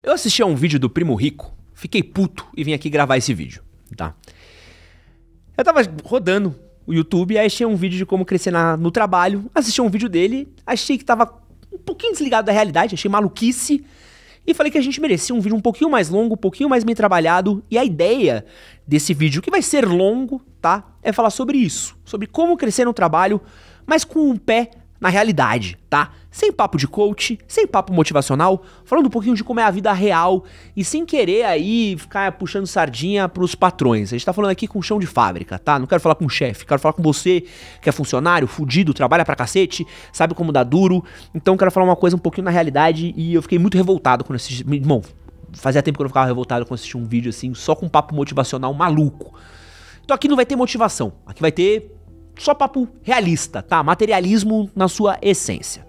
Eu assisti a um vídeo do Primo Rico, fiquei puto e vim aqui gravar esse vídeo, tá? Eu tava rodando o YouTube, aí achei um vídeo de como crescer no trabalho, assisti um vídeo dele, achei que tava um pouquinho desligado da realidade, achei maluquice, e falei que a gente merecia um vídeo um pouquinho mais longo, um pouquinho mais bem trabalhado, e a ideia desse vídeo, que vai ser longo, tá? É falar sobre isso, sobre como crescer no trabalho, mas com um pé na realidade, tá? Sem papo de coach, sem papo motivacional, falando um pouquinho de como é a vida real e sem querer aí ficar puxando sardinha pros patrões. A gente tá falando aqui com chão de fábrica, tá? Não quero falar com o chefe, quero falar com você que é funcionário, fudido, trabalha pra cacete, sabe como dá duro. Então quero falar uma coisa um pouquinho na realidade e eu fiquei muito revoltado quando assisti. Bom, fazia tempo que eu não ficava revoltado quando assisti um vídeo assim, só com papo motivacional maluco. Então aqui não vai ter motivação, aqui vai ter só papo realista, tá? Materialismo na sua essência.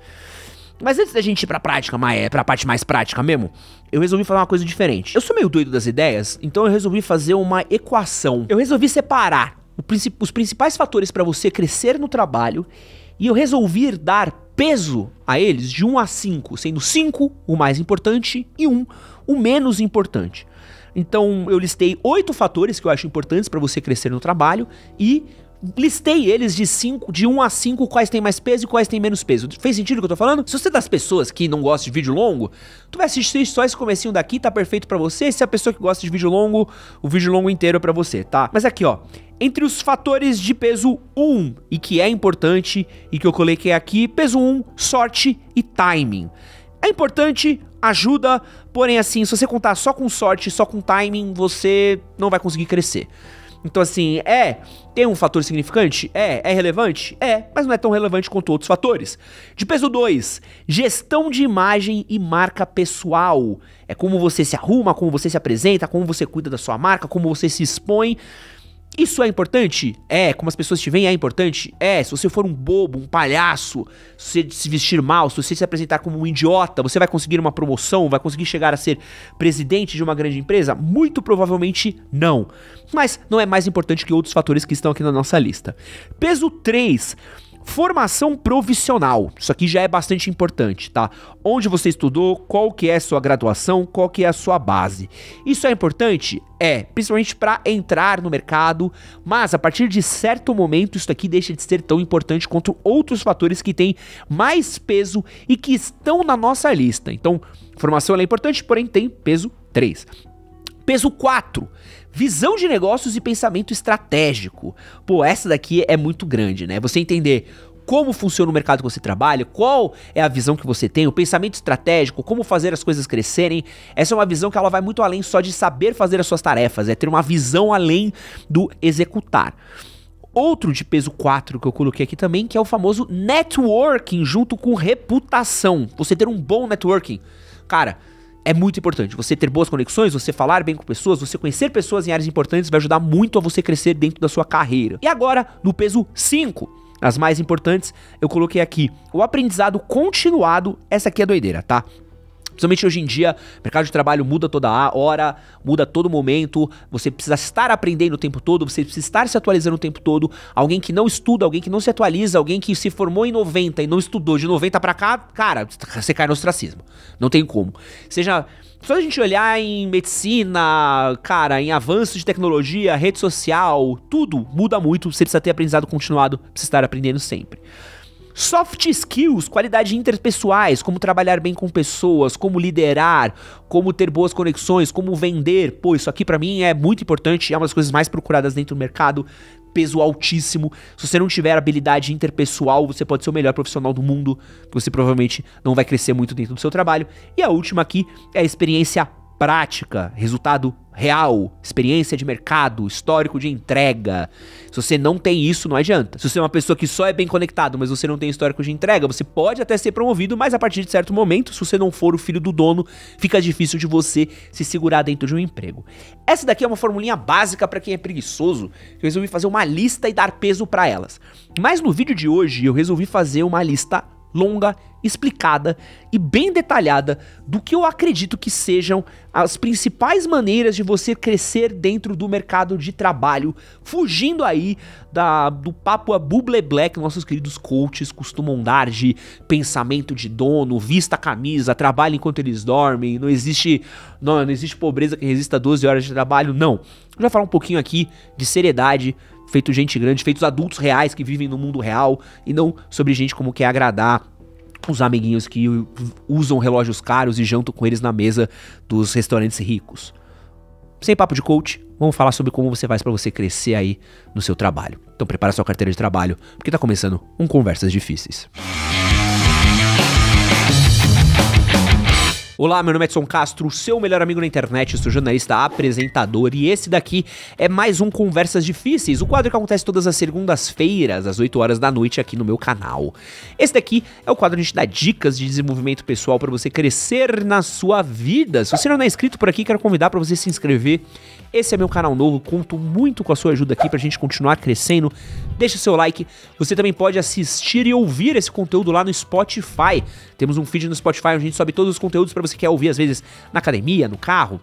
Mas antes da gente ir pra prática, pra parte mais prática mesmo, eu resolvi fazer uma coisa diferente. Eu sou meio doido das ideias, então eu resolvi fazer uma equação. Eu resolvi separar os principais fatores para você crescer no trabalho e eu resolvi dar peso a eles de 1 a 5, sendo 5 o mais importante e 1 o menos importante. Então eu listei 8 fatores que eu acho importantes para você crescer no trabalho e listei eles de 1 a 5, quais tem mais peso e quais tem menos peso. Fez sentido o que eu tô falando? Se você é das pessoas que não gosta de vídeo longo, tu vai assistir só esse comecinho daqui, tá perfeito pra você. Se é a pessoa que gosta de vídeo longo, o vídeo longo inteiro é pra você, tá? Mas aqui, ó, entre os fatores de peso 1 e que é importante e que eu coloquei aqui, peso 1, sorte e timing. É importante, ajuda, porém assim, se você contar só com sorte, só com timing, você não vai conseguir crescer. Então assim, tem um fator significante? É relevante? Mas não é tão relevante quanto outros fatores. De peso 2, gestão de imagem e marca pessoal. É como você se arruma, como você se apresenta, como você cuida da sua marca, como você se expõe. Isso é importante? Como as pessoas te veem é importante? Se você for um bobo, um palhaço, se você se vestir mal, se você se apresentar como um idiota, você vai conseguir uma promoção, vai conseguir chegar a ser presidente de uma grande empresa? Muito provavelmente não. Mas não é mais importante que outros fatores que estão aqui na nossa lista. Peso 3. Formação profissional, isso aqui já é bastante importante, tá? Onde você estudou, qual que é a sua graduação, qual que é a sua base. Isso é importante? Principalmente para entrar no mercado, mas a partir de certo momento isso aqui deixa de ser tão importante quanto outros fatores que têm mais peso e que estão na nossa lista. Então, formação é importante, porém tem peso 3. Peso 4, visão de negócios e pensamento estratégico. Pô, essa daqui é muito grande, né? Você entender como funciona o mercado que você trabalha, qual é a visão que você tem, o pensamento estratégico, como fazer as coisas crescerem. Essa é uma visão que ela vai muito além só de saber fazer as suas tarefas, é ter uma visão além do executar. Outro de peso 4 que eu coloquei aqui também, que é o famoso networking junto com reputação. Você ter um bom networking. Cara, é muito importante, você ter boas conexões, você falar bem com pessoas, você conhecer pessoas em áreas importantes vai ajudar muito a você crescer dentro da sua carreira. E agora, no peso 5, as mais importantes, eu coloquei aqui o aprendizado continuado, essa aqui é doideira, tá? Principalmente hoje em dia, o mercado de trabalho muda toda hora, muda a todo momento, você precisa estar aprendendo o tempo todo, você precisa estar se atualizando o tempo todo. Alguém que não estuda, alguém que não se atualiza, alguém que se formou em 90 e não estudou de 90 pra cá, cara, você cai no ostracismo. Não tem como. Seja, só a gente olhar em medicina, cara, em avanços de tecnologia, rede social, tudo muda muito, você precisa ter aprendizado continuado, precisa estar aprendendo sempre. Soft skills, qualidades interpessoais, como trabalhar bem com pessoas, como liderar, como ter boas conexões, como vender. Pô, isso aqui pra mim é muito importante, é uma das coisas mais procuradas dentro do mercado, peso altíssimo. Se você não tiver habilidade interpessoal, você pode ser o melhor profissional do mundo, você provavelmente não vai crescer muito dentro do seu trabalho. E a última aqui é a experiência prática, resultado real, experiência de mercado, histórico de entrega. Se você não tem isso, não adianta. Se você é uma pessoa que só é bem conectado, mas você não tem histórico de entrega, você pode até ser promovido, mas a partir de certo momento, se você não for o filho do dono, fica difícil de você se segurar dentro de um emprego. Essa daqui é uma formulinha básica para quem é preguiçoso, que eu resolvi fazer uma lista e dar peso para elas. Mas no vídeo de hoje, eu resolvi fazer uma lista longa explicada e bem detalhada do que eu acredito que sejam as principais maneiras de você crescer dentro do mercado de trabalho, fugindo aí do papo a bublé que nossos queridos coaches costumam dar de pensamento de dono, vista a camisa, trabalho enquanto eles dormem, não existe pobreza que resista 12 horas de trabalho, não. Eu já falar um pouquinho aqui de seriedade, feito gente grande, feitos adultos reais que vivem no mundo real e não sobre gente como quer agradar os amiguinhos que usam relógios caros e jantam com eles na mesa dos restaurantes ricos. Sem papo de coach, vamos falar sobre como você faz para você crescer aí no seu trabalho. Então prepara sua carteira de trabalho, porque tá começando um Conversas Difíceis. Olá, meu nome é Edson Castro, seu melhor amigo na internet, sou jornalista, apresentador e esse daqui é mais um Conversas Difíceis, o quadro que acontece todas as segundas-feiras, às 8 horas da noite aqui no meu canal. Esse daqui é o quadro onde a gente dá dicas de desenvolvimento pessoal para você crescer na sua vida. Se você não é inscrito por aqui, quero convidar para você se inscrever. Esse é meu canal novo, conto muito com a sua ajuda aqui pra gente continuar crescendo. Deixa seu like, você também pode assistir e ouvir esse conteúdo lá no Spotify. Temos um feed no Spotify onde a gente sobe todos os conteúdos pra você que quer ouvir, às vezes, na academia, no carro,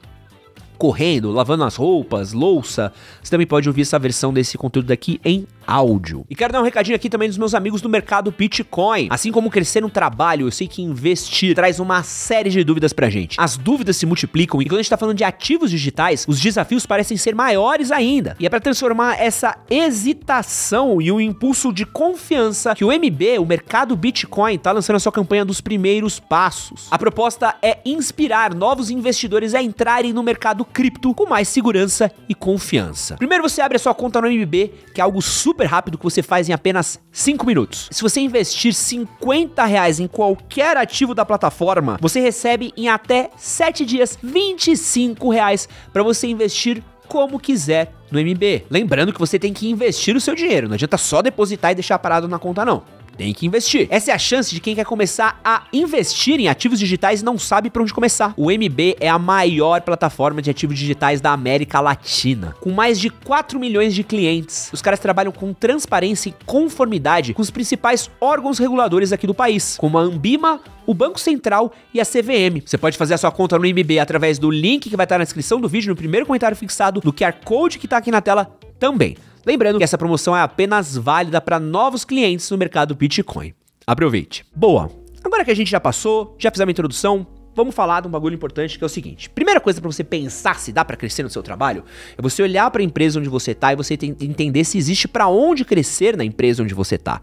correndo, lavando as roupas, louça. Você também pode ouvir essa versão desse conteúdo daqui em áudio. E quero dar um recadinho aqui também dos meus amigos do mercado Bitcoin. Assim como crescer no trabalho, eu sei que investir traz uma série de dúvidas pra gente. As dúvidas se multiplicam e quando a gente tá falando de ativos digitais, os desafios parecem ser maiores ainda. E é pra transformar essa hesitação e um impulso de confiança que o MB, o mercado Bitcoin, tá lançando a sua campanha dos primeiros passos. A proposta é inspirar novos investidores a entrarem no mercado cripto com mais segurança e confiança. Primeiro você abre a sua conta no MB, que é algo super rápido que você faz em apenas 5 minutos. Se você investir R$50 em qualquer ativo da plataforma, você recebe em até 7 dias R$25 para você investir como quiser no MB. Lembrando que você tem que investir o seu dinheiro, não adianta só depositar e deixar parado na conta não. Tem que investir. Essa é a chance de quem quer começar a investir em ativos digitais e não sabe por onde começar. O MB é a maior plataforma de ativos digitais da América Latina, com mais de 4 milhões de clientes. Os caras trabalham com transparência e conformidade com os principais órgãos reguladores aqui do país, como a Anbima, o Banco Central e a CVM. Você pode fazer a sua conta no MB através do link que vai estar na descrição do vídeo, no primeiro comentário fixado, do QR Code que tá aqui na tela também. Lembrando que essa promoção é apenas válida para novos clientes no mercado Bitcoin. Aproveite. Boa, agora que a gente já passou, já fizemos a introdução, vamos falar de um bagulho importante que é o seguinte. Primeira coisa para você pensar se dá para crescer no seu trabalho é você olhar para a empresa onde você tá e você entender se existe para onde crescer na empresa onde você tá.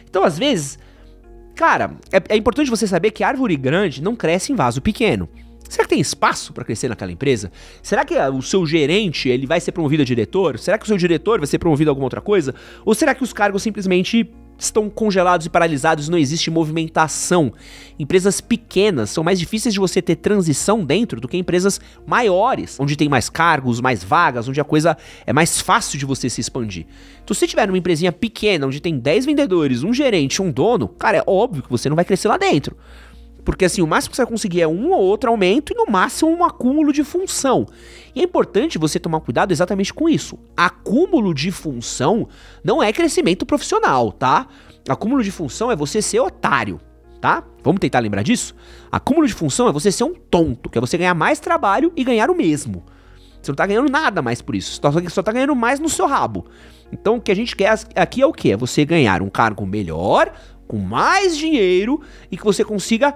Então, às vezes, cara, é importante você saber que árvore grande não cresce em vaso pequeno. Será que tem espaço para crescer naquela empresa? Será que o seu gerente ele vai ser promovido a diretor? Será que o seu diretor vai ser promovido a alguma outra coisa? Ou será que os cargos simplesmente estão congelados e paralisados e não existe movimentação? Empresas pequenas são mais difíceis de você ter transição dentro do que empresas maiores, onde tem mais cargos, mais vagas, onde a coisa é mais fácil de você se expandir. Então, se tiver numa empresinha pequena, onde tem 10 vendedores, um gerente, um dono, cara, é óbvio que você não vai crescer lá dentro. Porque assim, o máximo que você vai conseguir é um ou outro aumento e no máximo um acúmulo de função. E é importante você tomar cuidado exatamente com isso. Acúmulo de função não é crescimento profissional, tá? Acúmulo de função é você ser otário, tá? Vamos tentar lembrar disso? Acúmulo de função é você ser um tonto, que é você ganhar mais trabalho e ganhar o mesmo. Você não tá ganhando nada mais por isso, você só tá ganhando mais no seu rabo. Então o que a gente quer aqui é o quê? É você ganhar um cargo melhor, com mais dinheiro e que você consiga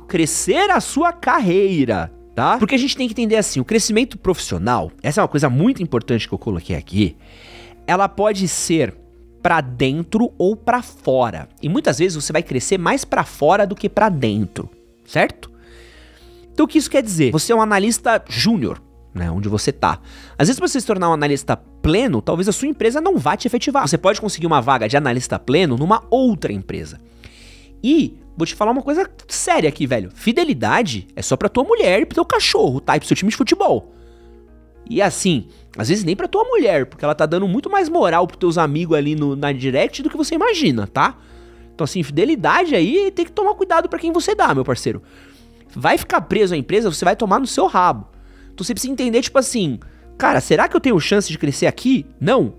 crescer a sua carreira, tá? Porque a gente tem que entender assim, o crescimento profissional, essa é uma coisa muito importante que eu coloquei aqui, ela pode ser pra dentro ou pra fora. E muitas vezes você vai crescer mais pra fora do que pra dentro, certo? Então o que isso quer dizer? Você é um analista júnior, né, onde você tá. Às vezes, pra você se tornar um analista pleno, talvez a sua empresa não vá te efetivar. Você pode conseguir uma vaga de analista pleno numa outra empresa. E vou te falar uma coisa séria aqui, velho. Fidelidade é só pra tua mulher e pro teu cachorro, tá? E pro seu time de futebol. E assim, às vezes nem pra tua mulher, porque ela tá dando muito mais moral pros teus amigos ali na direct do que você imagina, tá? Então assim, fidelidade aí tem que tomar cuidado pra quem você dá, meu parceiro. Vai ficar preso à empresa, você vai tomar no seu rabo. Então você precisa entender, tipo assim, cara, será que eu tenho chance de crescer aqui? Não.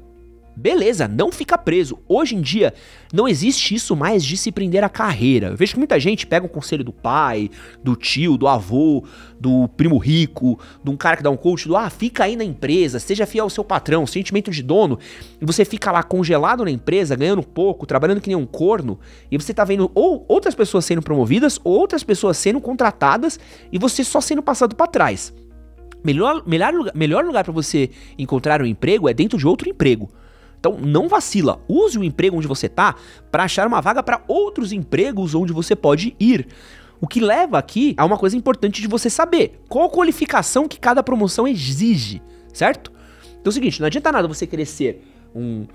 Beleza, não fica preso. Hoje em dia, não existe isso mais de se prender à carreira. Eu vejo que muita gente pega um conselho do pai, do tio, do avô, do primo rico, de um cara que dá um coach, fica aí na empresa, seja fiel ao seu patrão, sentimento de dono, e você fica lá congelado na empresa, ganhando pouco, trabalhando que nem um corno, e você tá vendo ou outras pessoas sendo promovidas, ou outras pessoas sendo contratadas, e você só sendo passado pra trás. Melhor lugar para você encontrar um emprego é dentro de outro emprego. Então não vacila, use o emprego onde você tá para achar uma vaga para outros empregos onde você pode ir. O que leva aqui a uma coisa importante de você saber, qual a qualificação que cada promoção exige, certo? Então é o seguinte, não adianta nada você querer ser um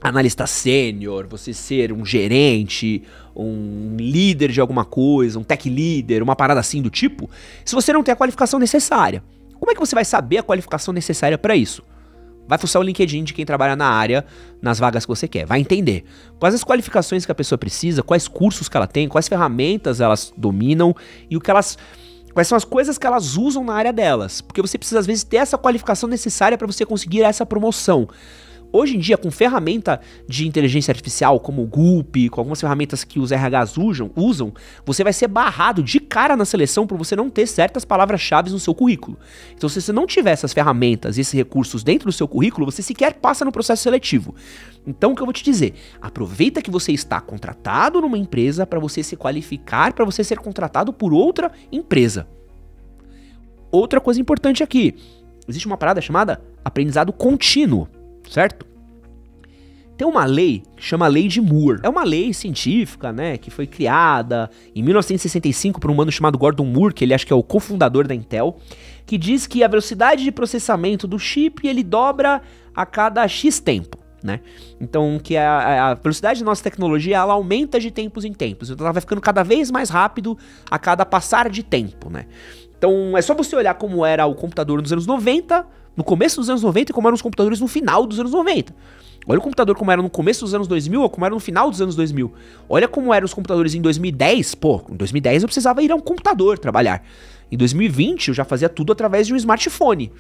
analista sênior, você ser um gerente, um líder de alguma coisa, um tech leader, uma parada assim do tipo, se você não tem a qualificação necessária. Como é que você vai saber a qualificação necessária para isso? Vai fuçar o LinkedIn de quem trabalha na área, nas vagas que você quer. Vai entender quais as qualificações que a pessoa precisa, quais cursos que ela tem, quais ferramentas elas dominam e quais são as coisas que elas usam na área delas. Porque você precisa, às vezes, ter essa qualificação necessária para você conseguir essa promoção. Hoje em dia, com ferramenta de inteligência artificial, como o Gulp, com algumas ferramentas que os RHs usam, você vai ser barrado de cara na seleção por você não ter certas palavras-chave no seu currículo. Então, se você não tiver essas ferramentas e esses recursos dentro do seu currículo, você sequer passa no processo seletivo. Então, o que eu vou te dizer? Aproveita que você está contratado numa empresa para você se qualificar, para você ser contratado por outra empresa. Outra coisa importante aqui, existe uma parada chamada aprendizado contínuo. Certo? Tem uma lei que chama Lei de Moore. É uma lei científica, né, que foi criada em 1965 por um mano chamado Gordon Moore, que ele acho que é o cofundador da Intel, que diz que a velocidade de processamento do chip ele dobra a cada X tempo, né? Então, que a velocidade da nossa tecnologia ela aumenta de tempos em tempos. Então, ela vai ficando cada vez mais rápido a cada passar de tempo, né? Então, é só você olhar como era o computador nos anos 90, no começo dos anos 90 e como eram os computadores no final dos anos 90. Olha o computador como era no começo dos anos 2000 ou como era no final dos anos 2000. Olha como eram os computadores em 2010. Pô, em 2010 eu precisava ir a um computador trabalhar. Em 2020 eu já fazia tudo através de um smartphone.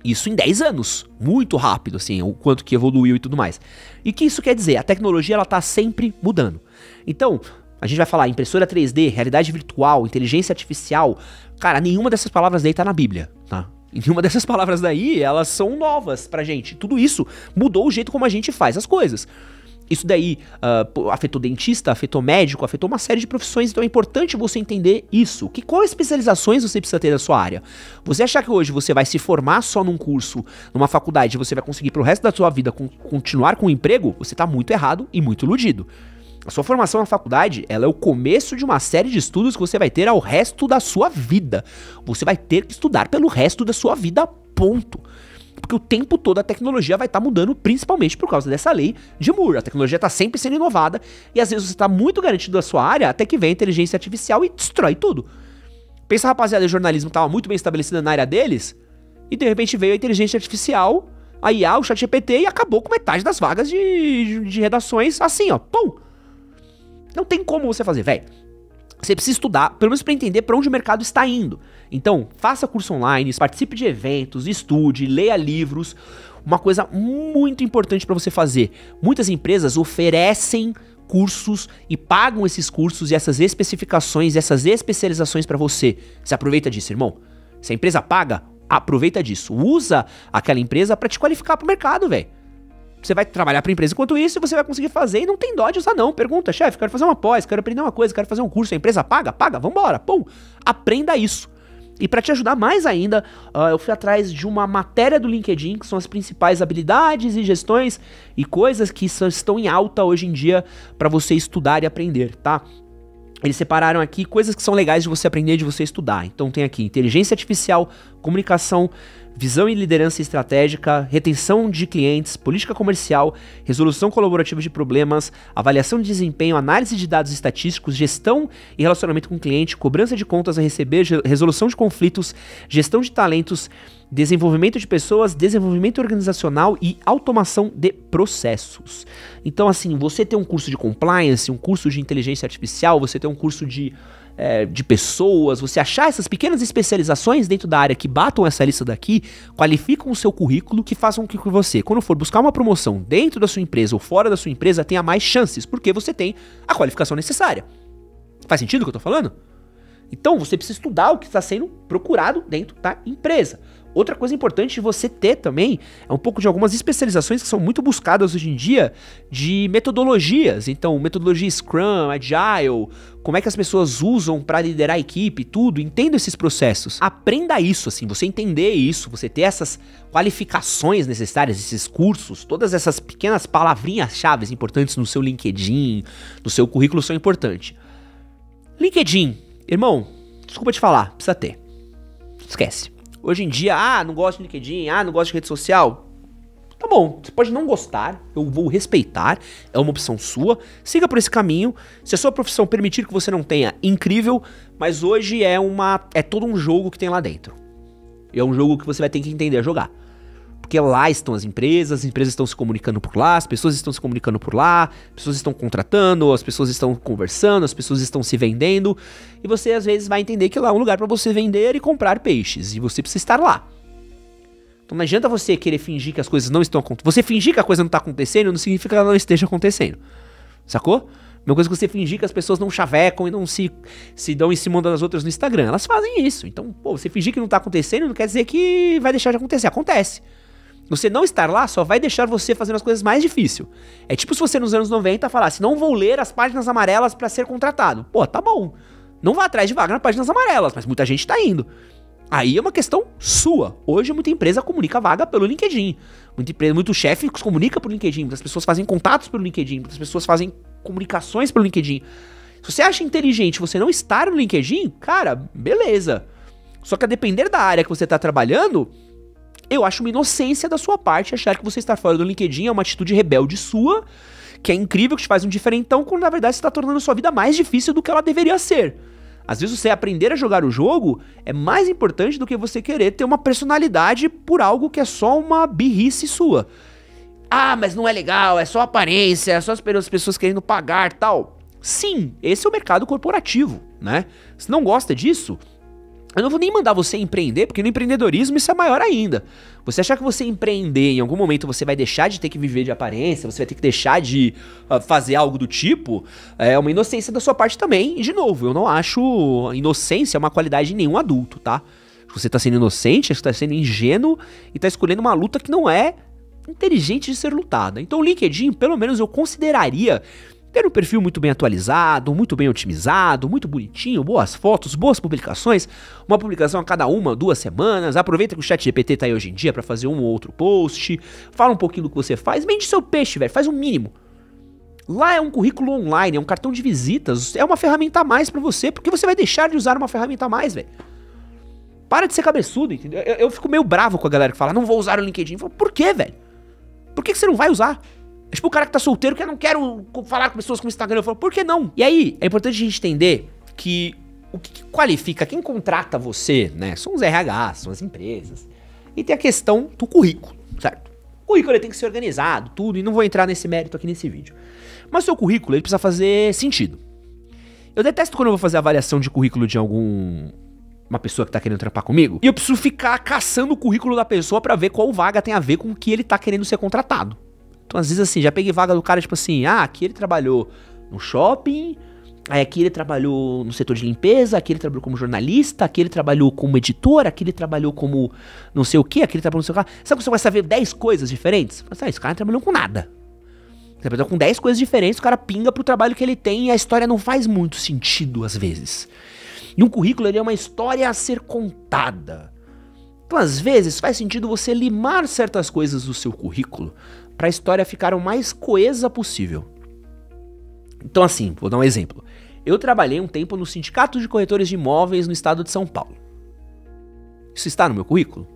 Isso em 10 anos. Muito rápido, assim, o quanto que evoluiu e tudo mais. E o que isso quer dizer? A tecnologia, ela tá sempre mudando. Então, a gente vai falar impressora 3D, realidade virtual, inteligência artificial. Cara, nenhuma dessas palavras daí tá na Bíblia, tá? E nenhuma dessas palavras daí, elas são novas pra gente. Tudo isso mudou o jeito como a gente faz as coisas. Isso daí afetou dentista, afetou médico, afetou uma série de profissões, então é importante você entender isso. Quais especializações você precisa ter na sua área? Você achar que hoje você vai se formar só num curso, numa faculdade, e você vai conseguir pro resto da sua vida continuar com um emprego, você tá muito errado e muito iludido. A sua formação na faculdade, ela é o começo de uma série de estudos que você vai ter ao resto da sua vida. Você vai ter que estudar pelo resto da sua vida, ponto. Porque o tempo todo a tecnologia vai estar mudando, principalmente por causa dessa lei de Moore. A tecnologia está sempre sendo inovada e às vezes você está muito garantido da sua área até que vem a inteligência artificial e destrói tudo. Pensa, rapaziada, o jornalismo estava muito bem estabelecido na área deles e de repente veio a inteligência artificial, a IA, o ChatGPT e acabou com metade das vagas de redações assim, ó, pum! Não tem como você fazer, velho. Você precisa estudar, pelo menos para entender para onde o mercado está indo. Então, faça curso online, participe de eventos, estude, leia livros. Uma coisa muito importante para você fazer. Muitas empresas oferecem cursos e pagam esses cursos e essas especificações, essas especializações para você. Você aproveita disso, irmão. Se a empresa paga, aproveita disso. Usa aquela empresa para te qualificar para o mercado, velho. Você vai trabalhar para a empresa enquanto isso e você vai conseguir fazer e não tem dó de usar não. Pergunta, chefe, quero fazer uma pós, quero aprender uma coisa, quero fazer um curso. A empresa paga? Paga, vambora, pum. Aprenda isso. E para te ajudar mais ainda, eu fui atrás de uma matéria do LinkedIn, que são as principais habilidades e gestões e coisas que estão em alta hoje em dia para você estudar e aprender, tá? Eles separaram aqui coisas que são legais de você aprender, de você estudar. Então tem aqui inteligência artificial, comunicação, visão e liderança estratégica, retenção de clientes, política comercial, resolução colaborativa de problemas, avaliação de desempenho, análise de dados estatísticos, gestão e relacionamento com o cliente, cobrança de contas a receber, resolução de conflitos, gestão de talentos, desenvolvimento de pessoas, desenvolvimento organizacional e automação de processos. Então, assim, você tem um curso de compliance, um curso de inteligência artificial, você tem um curso de de pessoas, você achar essas pequenas especializações dentro da área que batam essa lista daqui, qualificam o seu currículo, que façam com que você, quando for buscar uma promoção dentro da sua empresa ou fora da sua empresa, tenha mais chances, porque você tem a qualificação necessária. Faz sentido o que eu tô falando? Então, você precisa estudar o que está sendo procurado dentro da empresa. Outra coisa importante de você ter também é um pouco de algumas especializações que são muito buscadas hoje em dia de metodologias. Então, metodologia Scrum, Agile, como é que as pessoas usam para liderar a equipe, tudo. Entenda esses processos. Aprenda isso, assim, você entender isso, você ter essas qualificações necessárias, esses cursos, todas essas pequenas palavrinhas-chave importantes no seu LinkedIn, no seu currículo são importantes. LinkedIn, irmão, desculpa te falar, precisa ter. Esquece. Hoje em dia, não gosto de LinkedIn, não gosto de rede social. Tá bom, você pode não gostar, eu vou respeitar, é uma opção sua. Siga por esse caminho. Se a sua profissão permitir que você não tenha, incrível, mas hoje é todo um jogo que tem lá dentro. E é um jogo que você vai ter que entender a jogar. Porque lá estão as empresas estão se comunicando por lá, as pessoas estão se comunicando por lá, as pessoas estão contratando, as pessoas estão conversando, as pessoas estão se vendendo, e você às vezes vai entender que lá é um lugar para você vender e comprar peixes, e você precisa estar lá. Então não adianta você querer fingir que as coisas não estão acontecendo. Você fingir que a coisa não está acontecendo não significa que ela não esteja acontecendo. Sacou? Mesma coisa que você fingir que as pessoas não chavecam e não se dão em cima umas das outras no Instagram. Elas fazem isso. Então, você fingir que não está acontecendo não quer dizer que vai deixar de acontecer. Acontece. Você não estar lá só vai deixar você fazendo as coisas mais difíceis. É tipo se você nos anos 90 falasse, não vou ler as páginas amarelas pra ser contratado. Pô, tá bom. Não vá atrás de vaga nas páginas amarelas, mas muita gente tá indo. Aí é uma questão sua. Hoje muita empresa comunica vaga pelo LinkedIn. Muito chefe comunica por LinkedIn. Muitas pessoas fazem contatos pelo LinkedIn. Muitas pessoas fazem comunicações pelo LinkedIn. Se você acha inteligente você não estar no LinkedIn, cara, beleza. Só que a depender da área que você tá trabalhando, eu acho uma inocência da sua parte achar que você estar fora do LinkedIn é uma atitude rebelde sua, que é incrível, que te faz um diferentão, quando na verdade você está tornando a sua vida mais difícil do que ela deveria ser. Às vezes você aprender a jogar o jogo é mais importante do que você querer ter uma personalidade por algo que é só uma birrice sua. Mas não é legal, é só aparência, é só as pessoas querendo pagar, tal. Sim, esse é o mercado corporativo, né? Se não gosta disso, eu não vou nem mandar você empreender, porque no empreendedorismo isso é maior ainda. Você achar que você empreender, em algum momento você vai deixar de ter que viver de aparência, você vai ter que deixar de fazer algo do tipo, é uma inocência da sua parte também. E de novo, eu não acho inocência uma qualidade de nenhum adulto, tá? Você tá sendo inocente, você tá sendo ingênuo e tá escolhendo uma luta que não é inteligente de ser lutada. Então o LinkedIn, pelo menos eu consideraria ter um perfil muito bem atualizado, muito bem otimizado, muito bonitinho, boas fotos, boas publicações, uma publicação a cada 1-2 semanas. Aproveita que o ChatGPT tá aí hoje em dia pra fazer um ou outro post, fala um pouquinho do que você faz, vende seu peixe, velho, faz o mínimo. Lá é um currículo online, é um cartão de visitas, é uma ferramenta a mais pra você, porque você vai deixar de usar uma ferramenta a mais, velho. Para de ser cabeçudo, entendeu? Eu fico meio bravo com a galera que fala, não vou usar o LinkedIn. Eu falo, por quê, velho? Por que você não vai usar? É tipo o cara que tá solteiro que eu não quero falar com pessoas com Instagram. Eu falo, por que não? E aí, é importante a gente entender que o que qualifica, quem contrata você, né? São os RH, são as empresas. E tem a questão do currículo, certo? O currículo ele tem que ser organizado, tudo, e não vou entrar nesse mérito aqui nesse vídeo. Mas o seu currículo, ele precisa fazer sentido. Eu detesto quando eu vou fazer avaliação de currículo de uma pessoa que tá querendo trampar comigo, e eu preciso ficar caçando o currículo da pessoa pra ver qual vaga tem a ver com o que ele tá querendo ser contratado. Então, às vezes, assim, já peguei vaga do cara, tipo assim, aqui ele trabalhou no shopping, aí aqui ele trabalhou no setor de limpeza, aqui ele trabalhou como jornalista, aqui ele trabalhou como editor, aqui ele trabalhou como não sei o que, aqui ele trabalhou não sei o que. Sabe que você vai saber 10 coisas diferentes? Mas, esse cara não trabalhou com nada. Ele trabalhou com 10 coisas diferentes, o cara pinga pro trabalho que ele tem e a história não faz muito sentido, às vezes. E um currículo, ele é uma história a ser contada. Então, às vezes, faz sentido você limar certas coisas do seu currículo para a história ficar o mais coesa possível. Então assim, vou dar um exemplo. Eu trabalhei um tempo no Sindicato de Corretores de Imóveis no estado de São Paulo. Isso está no meu currículo?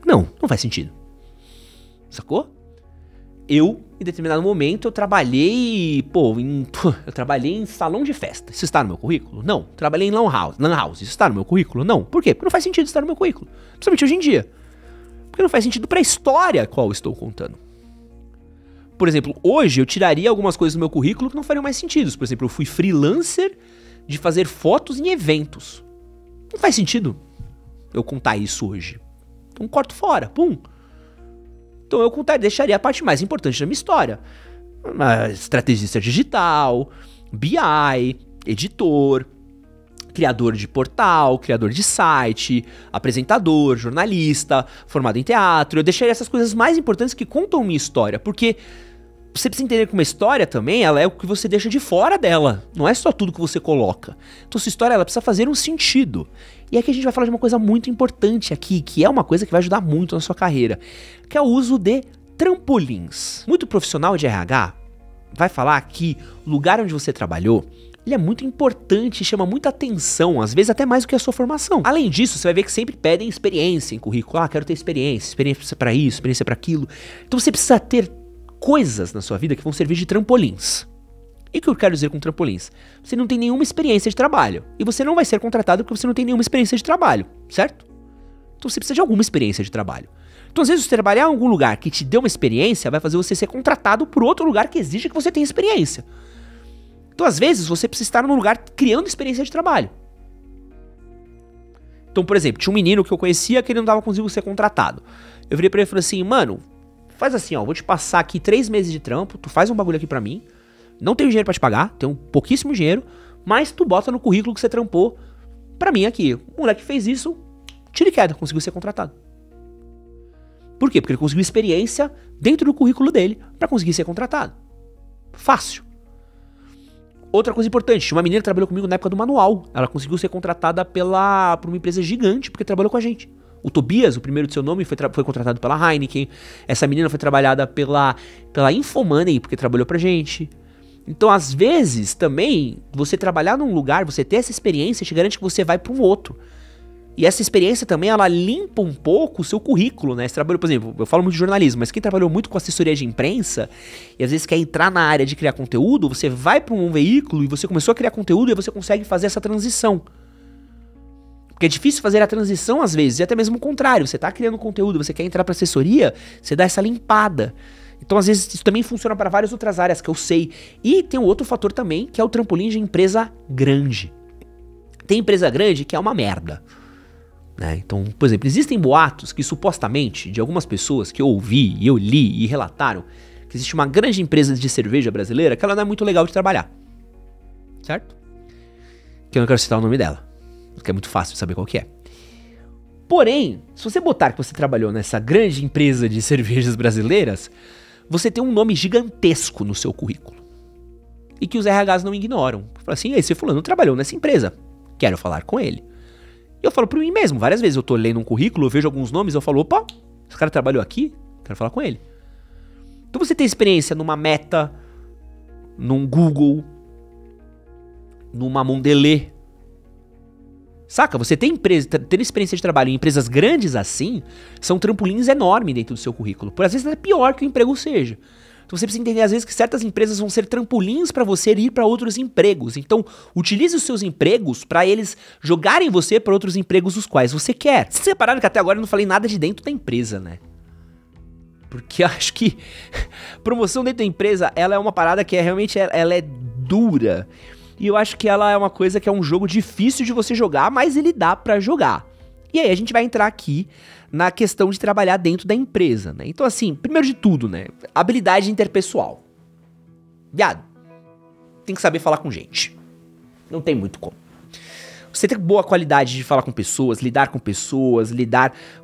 Não faz sentido. Sacou? Eu, em determinado momento, eu trabalhei em salão de festa. Isso está no meu currículo? Não. Trabalhei em lan house. Isso está no meu currículo? Não. Por quê? Porque não faz sentido estar no meu currículo. Principalmente hoje em dia. Porque não faz sentido para a história qual eu estou contando. Por exemplo, hoje eu tiraria algumas coisas do meu currículo que não fariam mais sentido. Por exemplo, eu fui freelancer de fazer fotos em eventos. Não faz sentido eu contar isso hoje. Então corto fora, pum. Então eu deixaria a parte mais importante da minha história. Uma estrategista digital, BI, editor, criador de portal, criador de site, apresentador, jornalista, formado em teatro. Eu deixaria essas coisas mais importantes que contam minha história, porque você precisa entender que uma história também, ela é o que você deixa de fora dela, não é só tudo que você coloca. Então sua história, ela precisa fazer um sentido. E aqui a gente vai falar de uma coisa muito importante aqui, que é uma coisa que vai ajudar muito na sua carreira, que é o uso de trampolins. Muito profissional de RH vai falar que o lugar onde você trabalhou, ele é muito importante, chama muita atenção, às vezes até mais do que a sua formação. Além disso, você vai ver que sempre pedem experiência em currículo. Ah, quero ter experiência para isso, experiência para aquilo. Então você precisa ter coisas na sua vida que vão servir de trampolins. E o que eu quero dizer com trampolins? Você não tem nenhuma experiência de trabalho. E você não vai ser contratado porque você não tem nenhuma experiência de trabalho, certo? Então você precisa de alguma experiência de trabalho. Então às vezes você trabalhar em algum lugar que te deu uma experiência vai fazer você ser contratado por outro lugar que exige que você tenha experiência. Então às vezes você precisa estar num lugar criando experiência de trabalho. Então, por exemplo, tinha um menino que eu conhecia que ele não tava conseguindo ser contratado. Eu virei pra ele e falei assim, mano, faz assim, ó, vou te passar aqui 3 meses de trampo, tu faz um bagulho aqui pra mim, não tenho dinheiro pra te pagar, tenho pouquíssimo dinheiro, mas tu bota no currículo que você trampou pra mim aqui. O moleque fez isso, tira e queda, conseguiu ser contratado. Por quê? Porque ele conseguiu experiência dentro do currículo dele pra conseguir ser contratado. Fácil. Outra coisa importante, uma menina que trabalhou comigo na época do manual, ela conseguiu ser contratada por uma empresa gigante porque trabalhou com a gente. O Tobias, o primeiro de seu nome, foi contratado pela Heineken. Essa menina foi trabalhada pela Infomoney, porque trabalhou pra gente. Então, às vezes, também, você trabalhar num lugar, você ter essa experiência, te garante que você vai para um outro. E essa experiência também, ela limpa um pouco o seu currículo, né? Você trabalhou, por exemplo, eu falo muito de jornalismo, mas quem trabalhou muito com assessoria de imprensa, e às vezes quer entrar na área de criar conteúdo, você vai para um veículo e você começou a criar conteúdo e você consegue fazer essa transição. Porque é difícil fazer a transição às vezes, e até mesmo o contrário, você tá criando conteúdo, você quer entrar para assessoria, você dá essa limpada. Então às vezes isso também funciona para várias outras áreas que eu sei. E tem um outro fator também, que é o trampolim de empresa grande. Tem empresa grande que é uma merda. Né? Então, por exemplo, existem boatos que supostamente, de algumas pessoas que eu ouvi, e eu li e relataram, que existe uma grande empresa de cerveja brasileira que ela não é muito legal de trabalhar. Certo? Que eu não quero citar o nome dela, porque é muito fácil de saber qual que é. Porém, se você botar que você trabalhou nessa grande empresa de cervejas brasileiras, você tem um nome gigantesco no seu currículo. E que os RHs não ignoram. Fala assim, esse fulano trabalhou nessa empresa, quero falar com ele. E eu falo pra mim mesmo, várias vezes eu tô lendo um currículo, eu vejo alguns nomes, eu falo, opa, esse cara trabalhou aqui, quero falar com ele. Então você tem experiência numa Meta, num Google, numa Mondelez. Saca? Você tem experiência de trabalho em empresas grandes assim, são trampolins enormes dentro do seu currículo. Por às vezes é pior que o emprego seja. Então você precisa entender às vezes que certas empresas vão ser trampolins para você ir para outros empregos. Então utilize os seus empregos para eles jogarem você para outros empregos os quais você quer. Vocês repararam que até agora eu não falei nada de dentro da empresa, né? Porque eu acho que promoção dentro da empresa, ela é uma parada que realmente ela é dura. E eu acho que ela é uma coisa que é um jogo difícil de você jogar, mas ele dá pra jogar. E aí a gente vai entrar aqui na questão de trabalhar dentro da empresa, né? Então assim, primeiro de tudo, né? Habilidade interpessoal. Viado, tem que saber falar com gente. Não tem muito como. Você ter boa qualidade de falar com pessoas, lidar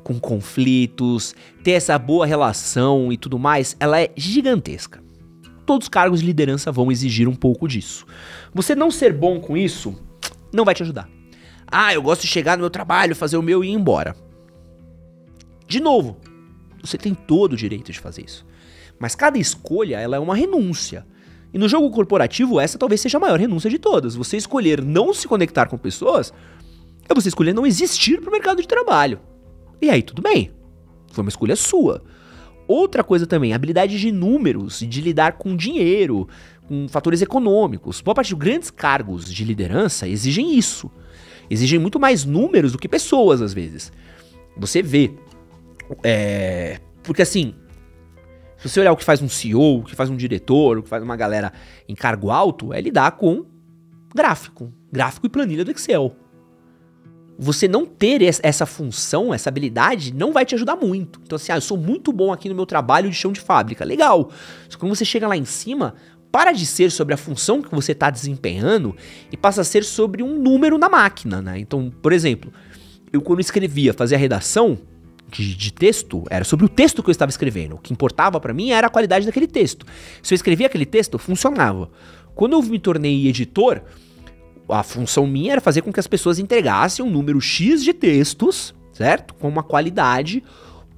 com conflitos, ter essa boa relação e tudo mais, ela é gigantesca. Todos os cargos de liderança vão exigir um pouco disso. Você não ser bom com isso, não vai te ajudar. Ah, eu gosto de chegar no meu trabalho, fazer o meu e ir embora. De novo, você tem todo o direito de fazer isso. Mas cada escolha, ela é uma renúncia. E no jogo corporativo, essa talvez seja a maior renúncia de todas. Você escolher não se conectar com pessoas, é você escolher não existir pro mercado de trabalho. E aí, tudo bem. Foi uma escolha sua. Outra coisa também, habilidade de números, de lidar com dinheiro, com fatores econômicos. Boa parte de grandes cargos de liderança exigem isso. Exigem muito mais números do que pessoas, às vezes. Você vê. Porque assim, se você olhar o que faz um CEO, o que faz um diretor, o que faz uma galera em cargo alto, é lidar com gráfico, gráfico e planilha do Excel. Você não ter essa função, essa habilidade, não vai te ajudar muito. Então assim, eu sou muito bom aqui no meu trabalho de chão de fábrica. Legal. Só que quando você chega lá em cima, para de ser sobre a função que você está desempenhando e passa a ser sobre um número na máquina, né? Então, por exemplo, eu quando escrevia, fazia redação de texto, era sobre o texto que eu estava escrevendo. O que importava para mim era a qualidade daquele texto. Se eu escrevia aquele texto, funcionava. Quando eu me tornei editor, a função minha era fazer com que as pessoas entregassem um número X de textos, certo? Com uma qualidade,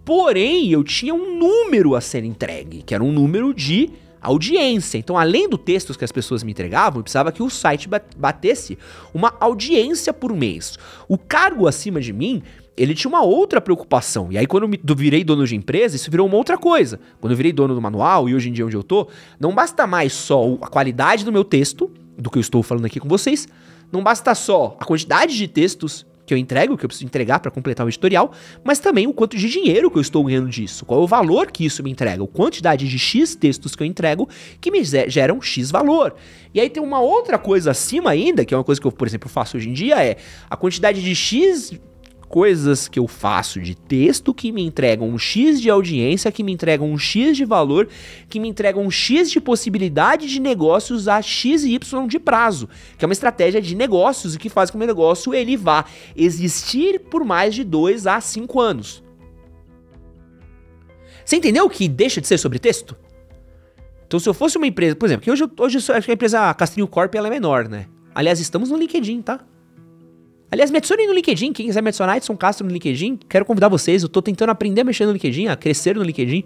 porém eu tinha um número a ser entregue, que era um número de audiência. Então, além do texto que as pessoas me entregavam, eu precisava que o site batesse uma audiência por mês. O cargo acima de mim, ele tinha uma outra preocupação. E aí, quando eu virei dono de empresa, isso virou uma outra coisa. Quando eu virei dono do manual, e hoje em dia onde eu tô, não basta mais só a qualidade do meu texto, do que eu estou falando aqui com vocês, não basta só a quantidade de textos que eu entrego, que eu preciso entregar para completar o editorial, mas também o quanto de dinheiro que eu estou ganhando disso, qual é o valor que isso me entrega, a quantidade de X textos que eu entrego que me geram X valor. E aí tem uma outra coisa acima ainda, que é uma coisa que eu, por exemplo, faço hoje em dia, é a quantidade de X coisas que eu faço de texto que me entregam um X de audiência, que me entregam um X de valor, que me entregam um X de possibilidade de negócios a X e Y de prazo, que é uma estratégia de negócios e que faz com que o meu negócio ele vá existir por mais de 2 a 5 anos. Você entendeu que deixa de ser sobre texto? Então se eu fosse uma empresa, por exemplo, que hoje acho que a empresa Castrinho Corp ela é menor, né? Aliás, estamos no LinkedIn, tá? Aliás, me adicionem no LinkedIn, quem quiser me adicionar, Edson Castro no LinkedIn, quero convidar vocês, eu tô tentando aprender a mexer no LinkedIn, a crescer no LinkedIn,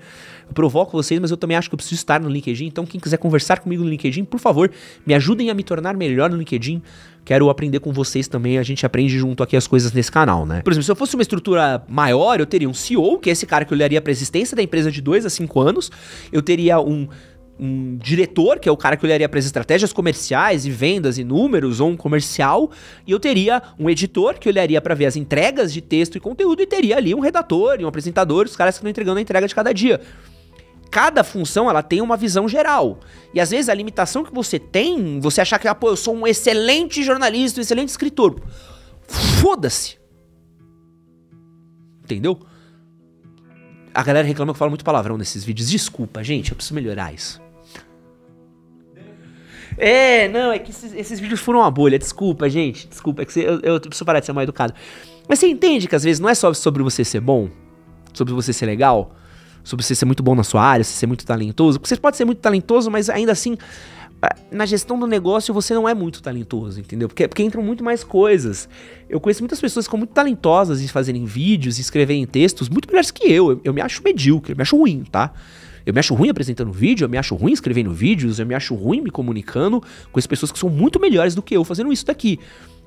eu provoco vocês, mas eu também acho que eu preciso estar no LinkedIn, então quem quiser conversar comigo no LinkedIn, por favor, me ajudem a me tornar melhor no LinkedIn, quero aprender com vocês também, a gente aprende junto aqui as coisas nesse canal, né? Por exemplo, se eu fosse uma estrutura maior, eu teria um CEO, que é esse cara que olharia pra existência da empresa de 2 a 5 anos, eu teria um diretor, que é o cara que olharia para as estratégias comerciais e vendas e números, ou um comercial, e eu teria um editor que olharia para ver as entregas de texto e conteúdo, e teria ali um redator e um apresentador, os caras que estão entregando a entrega de cada dia. Cada função, ela tem uma visão geral. E às vezes a limitação que você tem, você achar que, eu sou um excelente jornalista, um excelente escritor. Foda-se. Entendeu? A galera reclama que eu falo muito palavrão nesses vídeos. Desculpa, gente, eu preciso melhorar isso. Não, é que esses vídeos foram uma bolha. Desculpa, gente. Desculpa, é que eu preciso parar de ser mal educado. Mas você entende que às vezes não é só sobre você ser bom, sobre você ser legal, sobre você ser muito bom na sua área, você ser muito talentoso. Porque você pode ser muito talentoso, mas ainda assim, na gestão do negócio você não é muito talentoso, entendeu? Porque entram muito mais coisas. Eu conheço muitas pessoas que são muito talentosas em fazerem vídeos, em escreverem textos, muito melhores que eu. Eu me acho medíocre, eu me acho ruim, tá? Eu me acho ruim apresentando vídeo, eu me acho ruim escrevendo vídeos, eu me acho ruim me comunicando com as pessoas que são muito melhores do que eu fazendo isso daqui.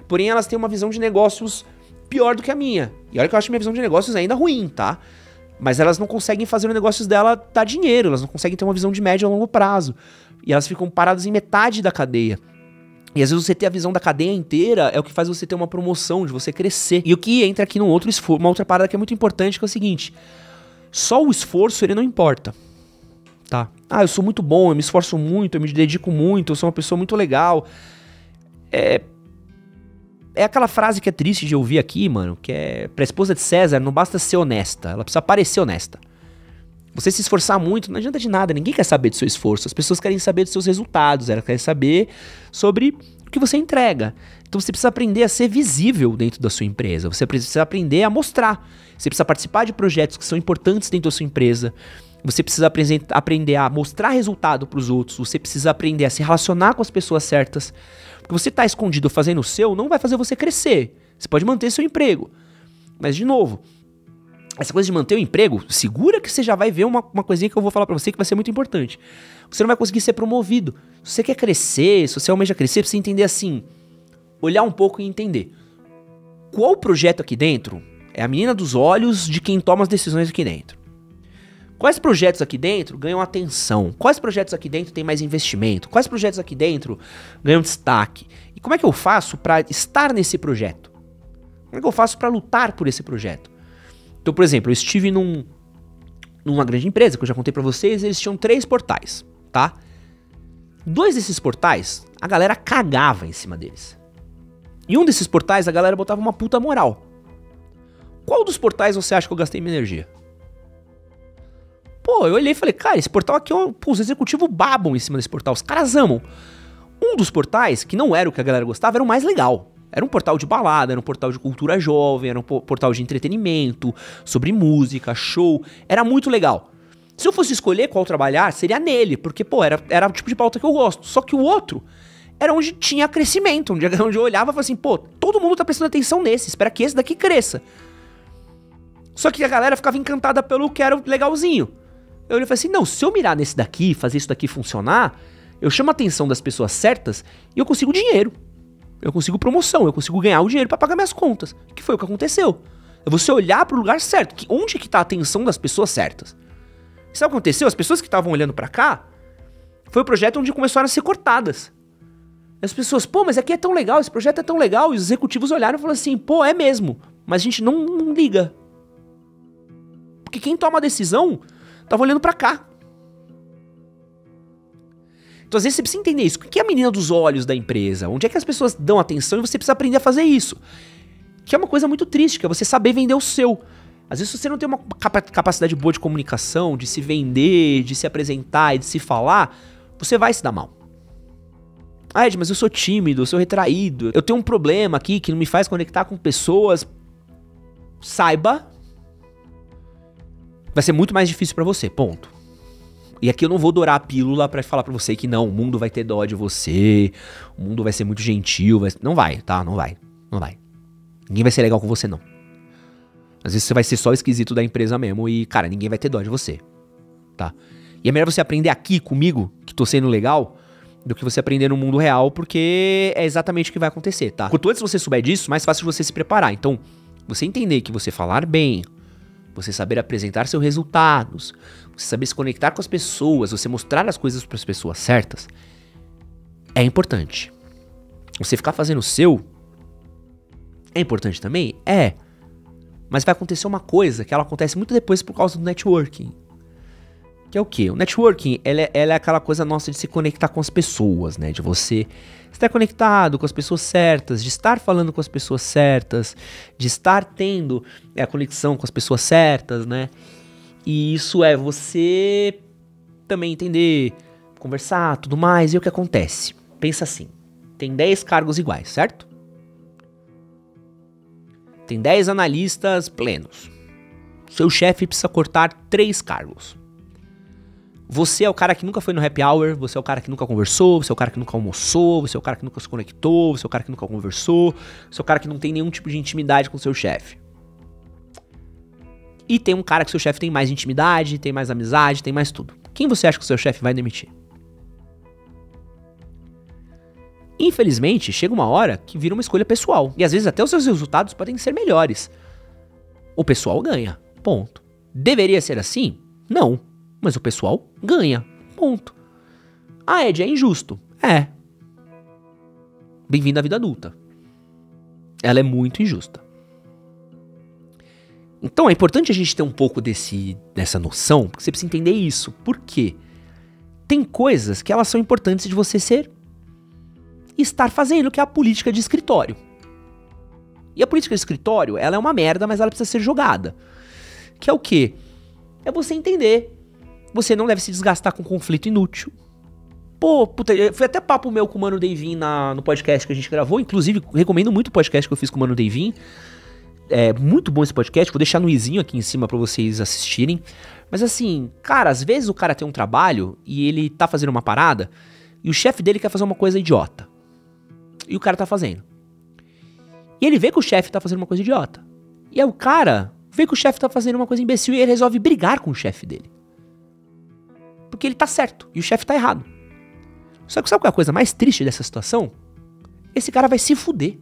Porém, elas têm uma visão de negócios pior do que a minha. E olha que eu acho minha visão de negócios ainda ruim, tá? Mas elas não conseguem fazer os negócios dela dar dinheiro, elas não conseguem ter uma visão de médio a longo prazo. E elas ficam paradas em metade da cadeia. E às vezes você ter a visão da cadeia inteira é o que faz você ter uma promoção, de você crescer. E o que entra aqui num outro esforço, uma outra parada que é muito importante, que é o seguinte: só o esforço ele não importa. Tá? Eu sou muito bom, eu me esforço muito, eu me dedico muito, eu sou uma pessoa muito legal. É aquela frase que é triste de ouvir aqui, mano, que é: pra esposa de César não basta ser honesta, ela precisa parecer honesta. Você se esforçar muito não adianta de nada, ninguém quer saber do seu esforço, as pessoas querem saber dos seus resultados, elas querem saber sobre o que você entrega. Então você precisa aprender a ser visível dentro da sua empresa, você precisa aprender a mostrar, você precisa participar de projetos que são importantes dentro da sua empresa. Você precisa aprender a mostrar resultado para os outros. Você precisa aprender a se relacionar com as pessoas certas. Porque você tá escondido fazendo o seu, não vai fazer você crescer. Você pode manter seu emprego. Mas, de novo, essa coisa de manter o emprego, segura que você já vai ver uma coisinha que eu vou falar para você que vai ser muito importante. Você não vai conseguir ser promovido. Se você quer crescer, se você almeja crescer, precisa entender assim. Olhar um pouco e entender. Qual projeto aqui dentro é a menina dos olhos de quem toma as decisões aqui dentro? Quais projetos aqui dentro ganham atenção? Quais projetos aqui dentro têm mais investimento? Quais projetos aqui dentro ganham destaque? E como é que eu faço para estar nesse projeto? Como é que eu faço para lutar por esse projeto? Então, por exemplo, eu estive numa grande empresa, que eu já contei para vocês, eles tinham 3 portais, tá? 2 desses portais, a galera cagava em cima deles. E um desses portais, a galera botava uma puta moral. Qual dos portais você acha que eu gastei minha energia? Pô, eu olhei e falei, cara, esse portal aqui, os executivos babam em cima desse portal, os caras amam. Um dos portais, que não era o que a galera gostava, era o mais legal. Era um portal de balada, era um portal de cultura jovem, era um portal de entretenimento, sobre música, show, era muito legal. Se eu fosse escolher qual trabalhar, seria nele, porque, pô, era o tipo de pauta que eu gosto. Só que o outro era onde tinha crescimento, onde eu olhava e falava assim, pô, todo mundo tá prestando atenção nesse, espera que esse daqui cresça. Só que a galera ficava encantada pelo que era legalzinho. Eu olhei e falei assim, não, se eu mirar nesse daqui, fazer isso daqui funcionar, eu chamo a atenção das pessoas certas e eu consigo dinheiro. Eu consigo promoção, eu consigo ganhar o dinheiro pra pagar minhas contas. Que foi o que aconteceu. É você olhar pro lugar certo, onde que tá a atenção das pessoas certas. E sabe o que aconteceu? As pessoas que estavam olhando pra cá, foi o projeto onde começaram a ser cortadas. E as pessoas, pô, mas aqui é tão legal, esse projeto é tão legal. E os executivos olharam e falaram assim, pô, é mesmo. Mas a gente não liga. Porque quem toma a decisão tava olhando pra cá. Então às vezes você precisa entender isso. O que é a menina dos olhos da empresa? Onde é que as pessoas dão atenção e você precisa aprender a fazer isso? Que é uma coisa muito triste, que é você saber vender o seu. Às vezes você não tem uma capacidade boa de comunicação, de se vender, de se apresentar e de se falar, você vai se dar mal. Ah, Ed, mas eu sou tímido, eu sou retraído, eu tenho um problema aqui que não me faz conectar com pessoas. Saiba, vai ser muito mais difícil pra você, ponto. E aqui eu não vou dourar a pílula pra falar pra você que não, o mundo vai ter dó de você, o mundo vai ser muito gentil, não vai, tá? Não vai. Ninguém vai ser legal com você, não. Às vezes você vai ser só o esquisito da empresa mesmo e, cara, ninguém vai ter dó de você, tá? E é melhor você aprender aqui comigo, que tô sendo legal, do que você aprender no mundo real, porque é exatamente o que vai acontecer, tá? Quanto antes você souber disso, mais fácil você se preparar. Então, você entender que você falar bem, você saber apresentar seus resultados, você saber se conectar com as pessoas, você mostrar as coisas para as pessoas certas, é importante. Você ficar fazendo o seu é importante também? É. Mas vai acontecer uma coisa que ela acontece muito depois por causa do networking. Que é o quê? O networking, ela é aquela coisa nossa de se conectar com as pessoas, né? De você estar conectado com as pessoas certas, de estar falando com as pessoas certas, de estar tendo a conexão com as pessoas certas, né? E isso é você também entender, conversar, tudo mais. E o que acontece? Pensa assim, tem 10 cargos iguais, certo? Tem 10 analistas plenos. Seu chefe precisa cortar 3 cargos. Você é o cara que nunca foi no happy hour, você é o cara que nunca conversou, você é o cara que nunca almoçou, você é o cara que nunca se conectou, você é o cara que nunca conversou, você é o cara que não tem nenhum tipo de intimidade com seu chefe. E tem um cara que seu chefe tem mais intimidade, tem mais amizade, tem mais tudo. Quem você acha que o seu chefe vai demitir? Infelizmente, chega uma hora que vira uma escolha pessoal. E às vezes até os seus resultados podem ser melhores. O pessoal ganha, ponto. Deveria ser assim? Não. Mas o pessoal ganha, ponto. Ah, Ed, é injusto. É. Bem-vindo à vida adulta. Ela é muito injusta. Então é importante a gente ter um pouco dessa noção, porque você precisa entender isso. Por quê? Tem coisas que elas são importantes de você ser e estar fazendo, que é a política de escritório. E a política de escritório, ela é uma merda, mas ela precisa ser jogada. Que é o quê? É você entender. Você não deve se desgastar com conflito inútil. Pô, puta, foi até papo meu com o Mano Deivin no podcast que a gente gravou. Inclusive, recomendo muito o podcast que eu fiz com o Mano Deivin. É muito bom esse podcast, vou deixar no izinho aqui em cima pra vocês assistirem. Mas assim, cara, às vezes o cara tem um trabalho e ele tá fazendo uma parada e o chefe dele quer fazer uma coisa idiota. E o cara tá fazendo. E ele vê que o chefe tá fazendo uma coisa idiota. E aí o cara vê que o chefe tá fazendo uma coisa imbecil e ele resolve brigar com o chefe dele. Porque ele tá certo e o chefe tá errado. Só que sabe qual é a coisa mais triste dessa situação? Esse cara vai se fuder.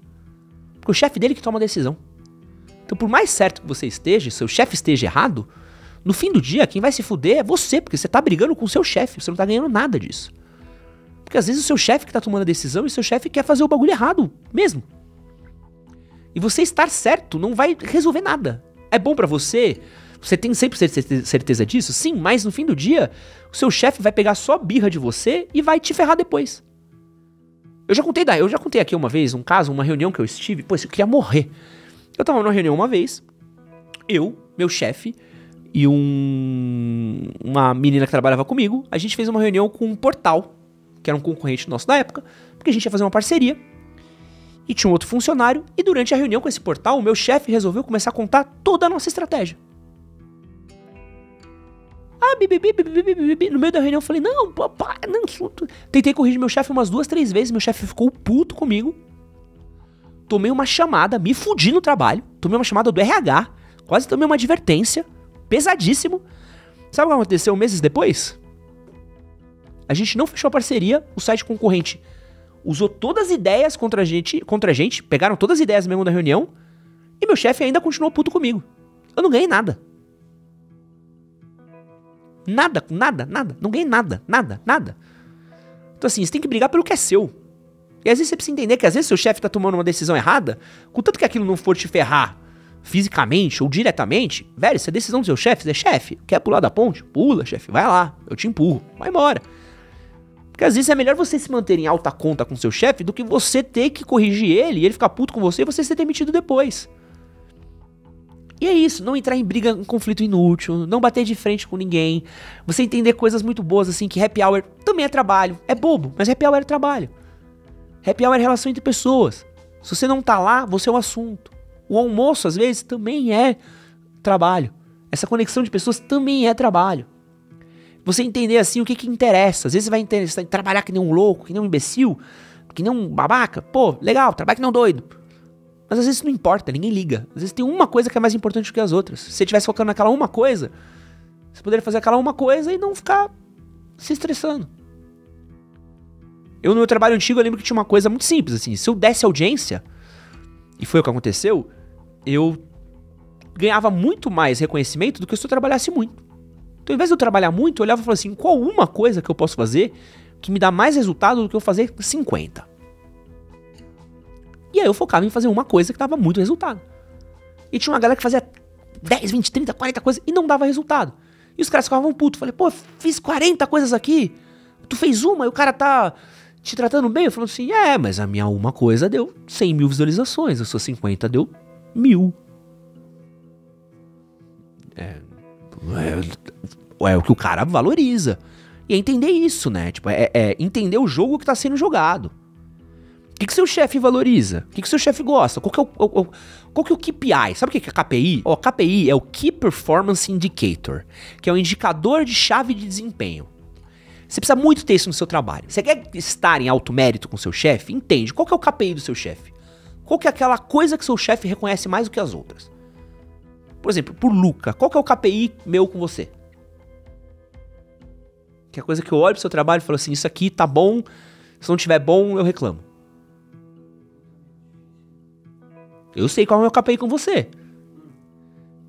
Porque o chefe dele que toma a decisão. Então por mais certo que você esteja, seu chefe esteja errado, no fim do dia quem vai se fuder é você, porque você tá brigando com o seu chefe, você não tá ganhando nada disso. Porque às vezes o seu chefe que tá tomando a decisão e o seu chefe quer fazer o bagulho errado mesmo. E você estar certo não vai resolver nada. É bom pra você, você tem sempre certeza disso? Sim, mas no fim do dia, o seu chefe vai pegar só birra de você e vai te ferrar depois. Eu já contei aqui uma vez um caso, uma reunião que eu estive. Pô, eu queria morrer. Eu tava numa reunião uma vez, eu, meu chefe e uma menina que trabalhava comigo, a gente fez uma reunião com um portal, que era um concorrente nosso da época, porque a gente ia fazer uma parceria. E tinha um outro funcionário, e durante a reunião com esse portal, o meu chefe resolveu começar a contar toda a nossa estratégia. No meio da reunião eu falei, não, papai, não. Tentei corrigir meu chefe umas 2, 3 vezes, meu chefe ficou puto comigo. Tomei uma chamada, me fudi no trabalho, tomei uma chamada do RH, quase tomei uma advertência, pesadíssimo. Sabe o que aconteceu meses depois? A gente não fechou a parceria, o site concorrente usou todas as ideias contra a gente, pegaram todas as ideias mesmo da reunião, e meu chefe ainda continuou puto comigo. Eu não ganhei nada. Nada. Não ganhei nada. Então assim, você tem que brigar pelo que é seu. E às vezes você precisa entender que às vezes seu chefe tá tomando uma decisão errada, contanto que aquilo não for te ferrar fisicamente ou diretamente, velho, se a decisão do seu chefe é chefe, quer pular da ponte? Pula, chefe, vai lá, eu te empurro, vai embora. Porque às vezes é melhor você se manter em alta conta com seu chefe do que você ter que corrigir ele e ele ficar puto com você e você ser demitido depois. E é isso, não entrar em briga, em conflito inútil, não bater de frente com ninguém, você entender coisas muito boas assim, que happy hour também é trabalho, é bobo, mas happy hour é trabalho. Happy hour é relação entre pessoas. Se você não tá lá, você é um assunto. O almoço, às vezes, também é trabalho. Essa conexão de pessoas também é trabalho. Você entender, assim, o que interessa. Às vezes você vai trabalhar que nem um louco, que nem um imbecil, que nem um babaca. Pô, legal, trabalha que nem um doido. Mas às vezes não importa, ninguém liga. Às vezes tem uma coisa que é mais importante do que as outras. Se você estivesse focando naquela uma coisa, você poderia fazer aquela uma coisa e não ficar se estressando. Eu, no meu trabalho antigo, eu lembro que tinha uma coisa muito simples, assim. Se eu desse audiência, e foi o que aconteceu, eu ganhava muito mais reconhecimento do que se eu trabalhasse muito. Então, ao invés de eu trabalhar muito, eu olhava e falava assim, qual uma coisa que eu posso fazer que me dá mais resultado do que eu fazer 50? E aí eu focava em fazer uma coisa que dava muito resultado. E tinha uma galera que fazia 10, 20, 30, 40 coisas e não dava resultado. E os caras ficavam putos. Falei, pô, fiz 40 coisas aqui, tu fez uma e o cara tá te tratando bem? Eu falo assim, mas a minha uma coisa deu 100 mil visualizações, a sua 50 deu 1000. É o que o cara valoriza. E é entender isso, né? Tipo, é entender o jogo que tá sendo jogado. O que seu chefe valoriza? O que seu chefe gosta? Qual que é o KPI? Sabe o que é KPI? KPI é o Key Performance Indicator, que é um indicador de chave de desempenho. Você precisa muito ter isso no seu trabalho. Você quer estar em alto mérito com seu chefe? Entende. Qual que é o KPI do seu chefe? Qual que é aquela coisa que seu chefe reconhece mais do que as outras? Por exemplo, por Luca, qual que é o KPI meu com você? Que é a coisa que eu olho pro seu trabalho e falo assim, isso aqui tá bom, se não tiver bom, eu reclamo. Eu sei qual é o meu KPI com você.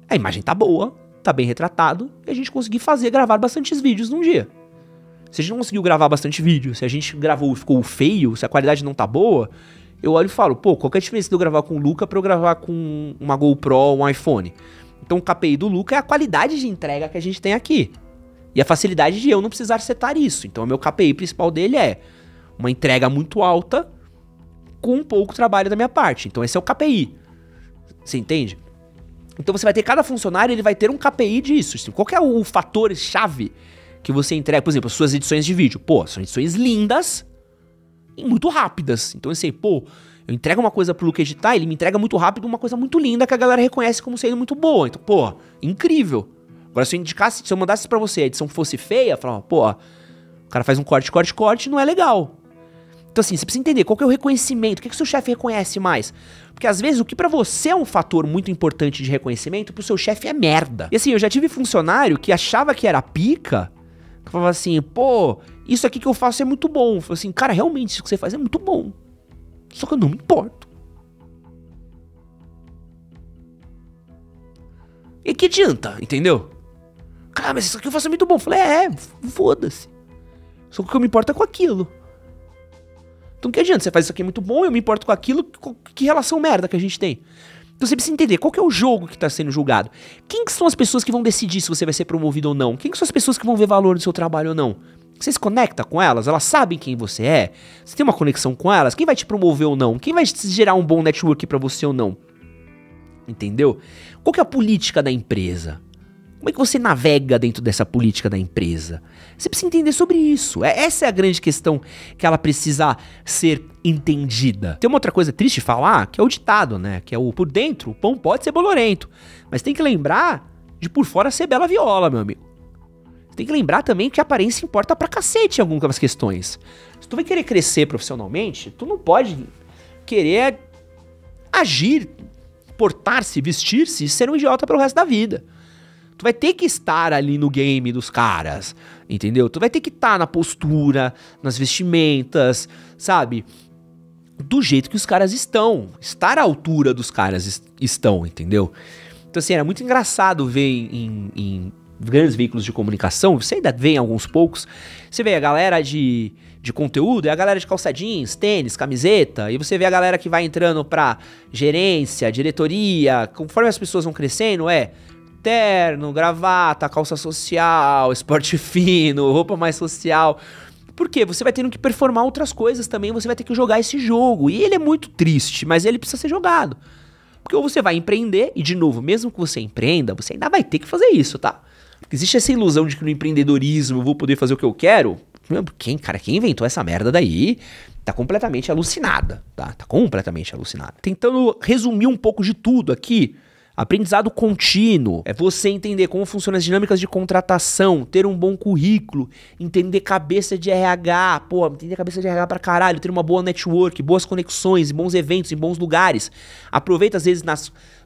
A imagem tá boa, tá bem retratado, e a gente conseguiu gravar bastantes vídeos num dia. Se a gente não conseguiu gravar bastante vídeo, se a gente gravou e ficou feio, se a qualidade não tá boa, eu olho e falo, pô, qual que é a diferença de eu gravar com o Luca pra eu gravar com uma GoPro ou um iPhone? Então o KPI do Luca é a qualidade de entrega que a gente tem aqui. E a facilidade de eu não precisar setar isso. Então o meu KPI principal dele é uma entrega muito alta com um pouco trabalho da minha parte. Então esse é o KPI. Você entende? Então você vai ter, cada funcionário, ele vai ter um KPI disso. Assim, qual que é o fator-chave que você entrega? Por exemplo, as suas edições de vídeo. Pô, são edições lindas e muito rápidas. Então assim, pô, eu entrego uma coisa pro Luca editar, ele me entrega muito rápido uma coisa muito linda que a galera reconhece como sendo muito boa. Então, pô, incrível. Agora, se eu mandasse pra você a edição fosse feia, eu falava, pô, o cara faz um corte, não é legal. Então assim, você precisa entender qual que é o reconhecimento, o que o seu chefe reconhece mais. Porque às vezes o que pra você é um fator muito importante de reconhecimento, pro seu chefe é merda. E assim, eu já tive funcionário que achava que era pica, que falava assim, pô, isso aqui que eu faço é muito bom. Eu falei assim, cara, realmente isso que você faz é muito bom. Só que eu não me importo. E que adianta, entendeu? Cara, mas isso aqui eu faço muito bom. Eu falei, foda-se. Só que o que eu me importo é com aquilo. Então que adianta? Você faz isso aqui muito bom, eu me importo com aquilo, que relação merda que a gente tem? Então você precisa entender qual que é o jogo que está sendo julgado. Quem que são as pessoas que vão decidir se você vai ser promovido ou não? Quem que são as pessoas que vão ver valor no seu trabalho ou não? Você se conecta com elas? Elas sabem quem você é? Você tem uma conexão com elas? Quem vai te promover ou não? Quem vai gerar um bom network pra você ou não? Entendeu? Qual que é a política da empresa? Como é que você navega dentro dessa política da empresa? Você precisa entender sobre isso. Essa é a grande questão que ela precisa ser entendida. Tem uma outra coisa triste de falar, que é o ditado, né? Que é o por dentro, o pão pode ser bolorento. Mas tem que lembrar de por fora ser bela viola, meu amigo. Tem que lembrar também que a aparência importa pra cacete em algumas questões. Se tu vai querer crescer profissionalmente, tu não pode querer agir, portar-se, vestir-se e ser um idiota pelo resto da vida. Tu vai ter que estar ali no game dos caras, entendeu? Tu vai ter que estar na postura, nas vestimentas, sabe? Do jeito que os caras estão. Estar à altura dos caras estão, entendeu? Então assim, era muito engraçado ver em grandes veículos de comunicação, você ainda vê em alguns poucos, você vê a galera de conteúdo, é a galera de calça jeans, tênis, camiseta, e você vê a galera que vai entrando pra gerência, diretoria, conforme as pessoas vão crescendo, terno, gravata, calça social, esporte fino, roupa mais social. Por quê? Você vai tendo que performar outras coisas também, você vai ter que jogar esse jogo. E ele é muito triste, mas ele precisa ser jogado. Porque ou você vai empreender, e de novo, mesmo que você empreenda, você ainda vai ter que fazer isso, tá? Porque existe essa ilusão de que no empreendedorismo eu vou poder fazer o que eu quero. Quem inventou essa merda daí tá completamente alucinada, tá? Tá completamente alucinada. Tentando resumir um pouco de tudo aqui, aprendizado contínuo é você entender como funcionam as dinâmicas de contratação, ter um bom currículo, entender cabeça de RH, entender cabeça de RH pra caralho, ter uma boa network, boas conexões, bons eventos em bons lugares. Aproveita às vezes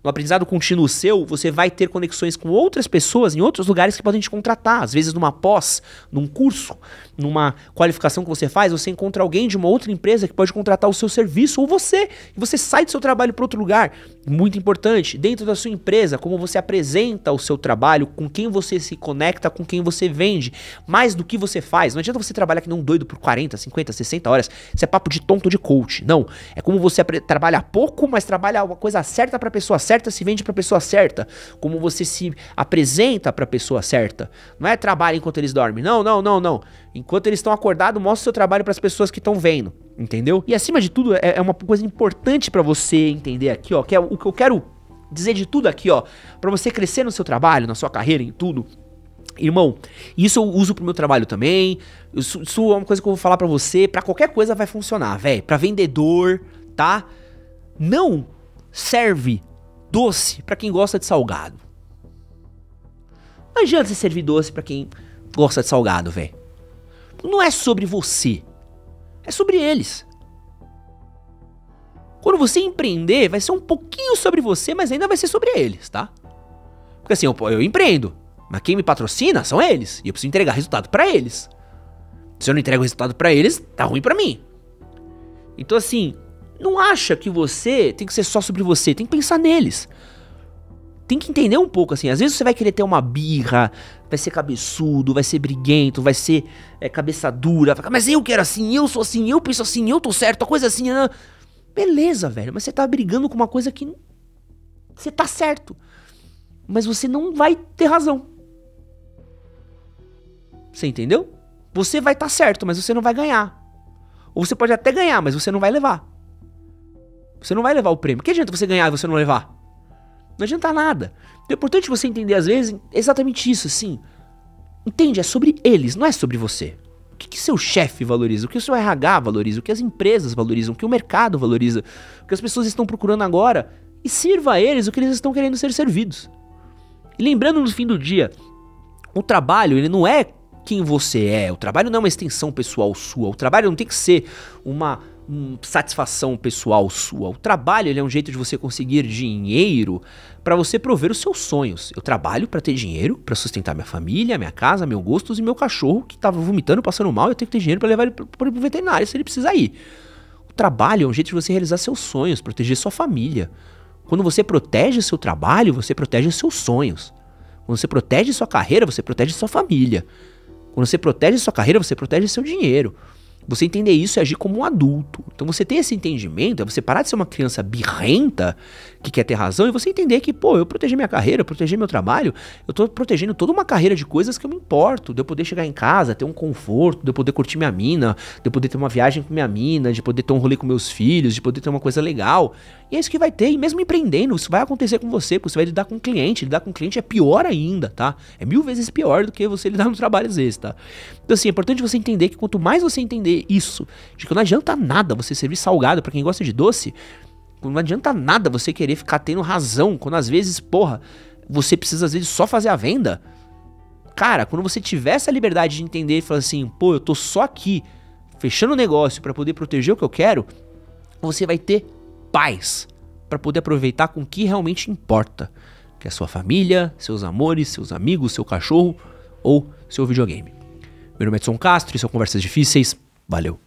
no aprendizado contínuo seu, você vai ter conexões com outras pessoas em outros lugares que podem te contratar. Às vezes numa pós, num curso, numa qualificação que você faz, você encontra alguém de uma outra empresa que pode contratar o seu serviço ou você. E você sai do seu trabalho para outro lugar. Muito importante, dentro da sua empresa, como você apresenta o seu trabalho, com quem você se conecta, com quem você vende, mais do que você faz. Não adianta você trabalhar que não um doido por 40, 50, 60 horas. Isso é papo de tonto de coach. Não. É como você trabalha pouco, mas trabalha uma coisa certa para a pessoa certa, se vende pra pessoa certa, como você se apresenta pra pessoa certa. Não é trabalho enquanto eles dormem, não. Enquanto eles estão acordados, mostra o seu trabalho pras pessoas que estão vendo, entendeu? E acima de tudo, é uma coisa importante pra você entender aqui, ó, que é o que eu quero dizer de tudo aqui, ó, pra você crescer no seu trabalho, na sua carreira, em tudo. Irmão, isso eu uso pro meu trabalho também, isso é uma coisa que eu vou falar pra você, pra qualquer coisa vai funcionar, velho, pra vendedor, tá? Não serve doce pra quem gosta de salgado. Não adianta você servir doce pra quem gosta de salgado, velho. Não é sobre você. É sobre eles. Quando você empreender, vai ser um pouquinho sobre você, mas ainda vai ser sobre eles, tá? Porque assim, eu empreendo, mas quem me patrocina são eles. E eu preciso entregar resultado pra eles. Se eu não entrego resultado pra eles, tá ruim pra mim. Então assim, não acha que você tem que ser só sobre você, tem que pensar neles. Tem que entender um pouco assim, às vezes você vai querer ter uma birra, vai ser cabeçudo, vai ser briguento, vai ser cabeça dura, vai, mas eu quero assim, eu sou assim, eu penso assim, eu tô certo, a coisa assim, beleza, velho, mas você tá brigando com uma coisa que você tá certo, mas você não vai ter razão. Você entendeu? Você vai estar certo, mas você não vai ganhar. Ou você pode até ganhar, mas você não vai levar. Você não vai levar o prêmio. Que adianta você ganhar e você não levar? Não adianta nada. Então é importante você entender, às vezes, exatamente isso, assim. Entende? É sobre eles, não é sobre você. O que seu chefe valoriza? O que o seu RH valoriza? O que as empresas valorizam? O que o mercado valoriza? O que as pessoas estão procurando agora? E sirva a eles o que eles estão querendo ser servidos. E lembrando, no fim do dia, o trabalho, ele não é quem você é. O trabalho não é uma extensão pessoal sua. O trabalho não tem que ser uma satisfação pessoal sua. O trabalho, ele é um jeito de você conseguir dinheiro para você prover os seus sonhos. Eu trabalho para ter dinheiro, para sustentar minha família, minha casa, meus gostos e meu cachorro que tava vomitando, passando mal, eu tenho que ter dinheiro para levar ele pro veterinário se ele precisar ir. O trabalho é um jeito de você realizar seus sonhos, proteger sua família. Quando você protege seu trabalho, você protege seus sonhos. Quando você protege sua carreira, você protege sua família. Quando você protege sua carreira, você protege seu dinheiro. Você entender isso é agir como um adulto. Então você ter esse entendimento, é você parar de ser uma criança birrenta que quer ter razão e você entender que, pô, eu proteger minha carreira, eu proteger meu trabalho, eu tô protegendo toda uma carreira de coisas que eu me importo, de eu poder chegar em casa, ter um conforto, de eu poder curtir minha mina, de eu poder ter uma viagem com minha mina, de poder ter um rolê com meus filhos, de poder ter uma coisa legal. E é isso que vai ter, e mesmo empreendendo, isso vai acontecer com você, porque você vai lidar com cliente é pior ainda, tá? É 1000 vezes pior do que você lidar no trabalho às vezes, tá? Então assim, é importante você entender que quanto mais você entender isso, de que não adianta nada você servir salgado pra quem gosta de doce, não adianta nada você querer ficar tendo razão, quando às vezes, porra, você precisa às vezes só fazer a venda. Cara, quando você tiver essa liberdade de entender e falar assim, pô, eu tô só aqui, fechando o negócio pra poder proteger o que eu quero, você vai ter paz pra poder aproveitar com o que realmente importa, que é a sua família, seus amores, seus amigos, seu cachorro ou seu videogame. Meu nome é Edson Castro, isso é Conversas Difíceis, valeu.